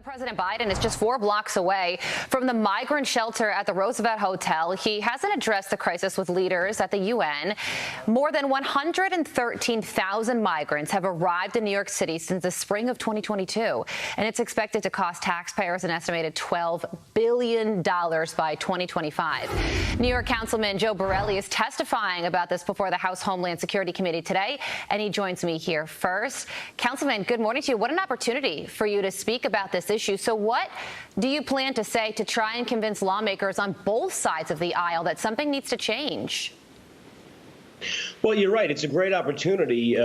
President Biden is just 4 blocks away from the migrant shelter at the Roosevelt Hotel. He hasn't addressed the crisis with leaders at the UN. More than 113,000 migrants have arrived in New York City since the spring of 2022, and it's expected to cost taxpayers an estimated $12 billion by 2025. New York Councilman Joe Borelli is testifying about this before the House Homeland Security Committee today, and he joins me here first. Councilman, good morning to you. What an opportunity for you to speak about this issue. So what do you plan to say to try and convince lawmakers on both sides of the aisle that something needs to change? Well, you're right. It's a great opportunity,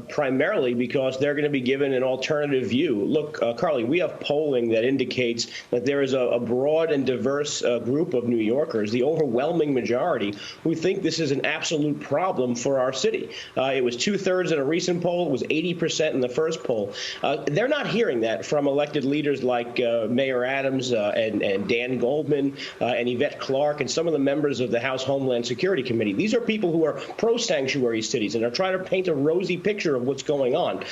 primarily because they're going to be given an alternative view. Look, Carly, we have polling that indicates that there is a broad and diverse group of New Yorkers, the overwhelming majority, who think this is an absolute problem for our city. It was 2/3 in a recent poll. It was 80% in the first poll. They're not hearing that from elected leaders like Mayor Adams and Dan Goldman and Yvette Clarke and some of the members of the House Homeland Security Committee. These are people who are pro-sanctuary cities and are trying to paint a rosy picture of what's going on.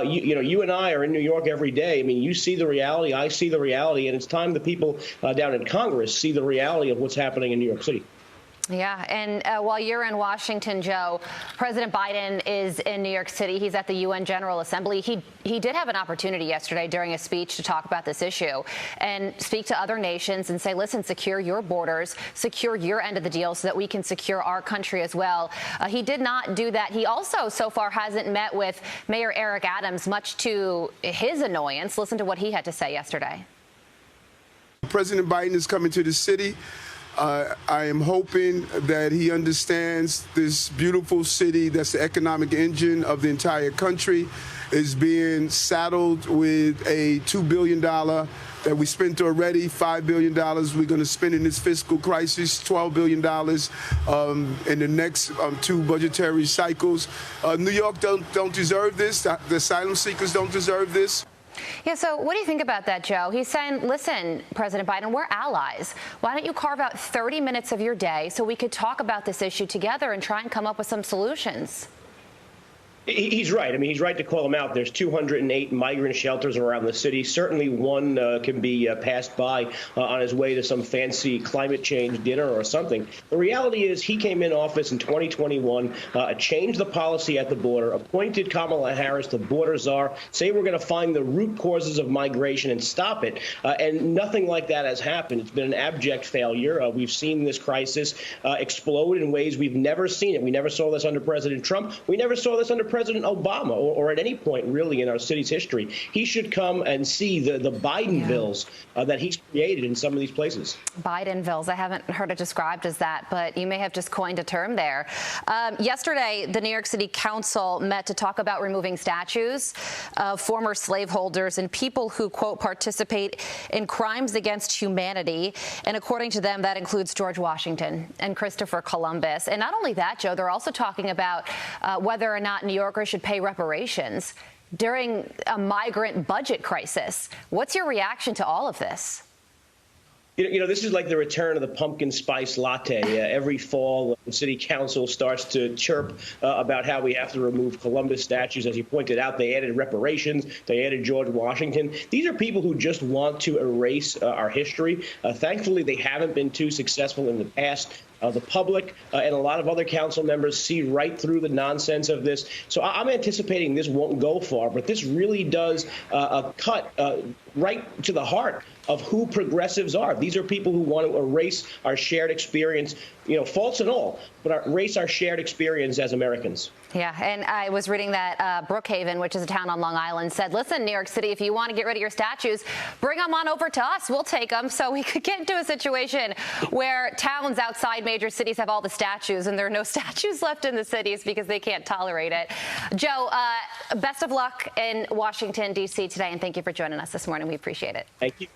You and I are in New York every day. I mean, you see the reality, I see the reality, and it's time the people down in Congress see the reality of what's happening in New York City. Yeah, and while you're in Washington, Joe, President Biden is in New York City. He's at the UN General Assembly. He did have an opportunity yesterday during a speech to talk about this issue and speak to other nations and say, listen, secure your borders, secure your end of the deal so that we can secure our country as well. He did not do that. He also so far hasn't met with Mayor Eric Adams, much to his annoyance. Listen to what he had to say yesterday. President Biden is coming to the city. I am hoping that he understands this beautiful city that's the economic engine of the entire country is being saddled with a $2 billion that we spent already, $5 billion we're going to spend in this fiscal crisis, $12 billion in the next 2 budgetary cycles. New York don't deserve this. The asylum seekers don't deserve this. Yeah, so what do you think about that, Joe? He's saying, listen, President Biden, we're allies. Why don't you carve out 30 minutes of your day so we could talk about this issue together and try and come up with some solutions? He's right. I mean, he's right to call them out. There's 208 migrant shelters around the city. Certainly one can be passed by on his way to some fancy climate change dinner or something. The reality is he came in office in 2021, changed the policy at the border, appointed Kamala Harris the border czar, say we're going to find the root causes of migration and stop it. And nothing like that has happened. It's been an abject failure. We've seen this crisis explode in ways we've never seen it. We never saw this under President Trump. We never saw this under President Obama or at any point really in our city's history. He should come and see the Bidenvilles that he's created in some of these places. Bidenvilles. I haven't heard it described as that, but you may have just coined a term there. Yesterday, the New York City Council met to talk about removing statues of former slaveholders and people who, quote, participate in crimes against humanity. And according to them, that includes George Washington and Christopher Columbus. And not only that, Joe, they're also talking about whether or not New Yorkers should pay reparations during a migrant budget crisis. What's your reaction to all of this? This is like the return of the pumpkin spice latte. Every fall, the city council starts to chirp about how we have to remove Columbus statues. As you pointed out, they added reparations. They added George Washington. These are people who just want to erase our history. Thankfully, they haven't been too successful in the past. The public and a lot of other council members see right through the nonsense of this. So I'm anticipating this won't go far, but this really does cut right to the heart of who progressives are. These are people who want to erase our shared experience, faults and all, but erase our shared experience as Americans. Yeah, and I was reading that Brookhaven, which is a town on Long Island, said, listen, New York City, if you want to get rid of your statues, bring them on over to us. We'll take them. So we could get into a situation where towns outside major cities have all the statues and there are no statues left in the cities because they can't tolerate it. Joe, best of luck in Washington, D.C. today, and thank you for joining us this morning. We appreciate it. Thank you.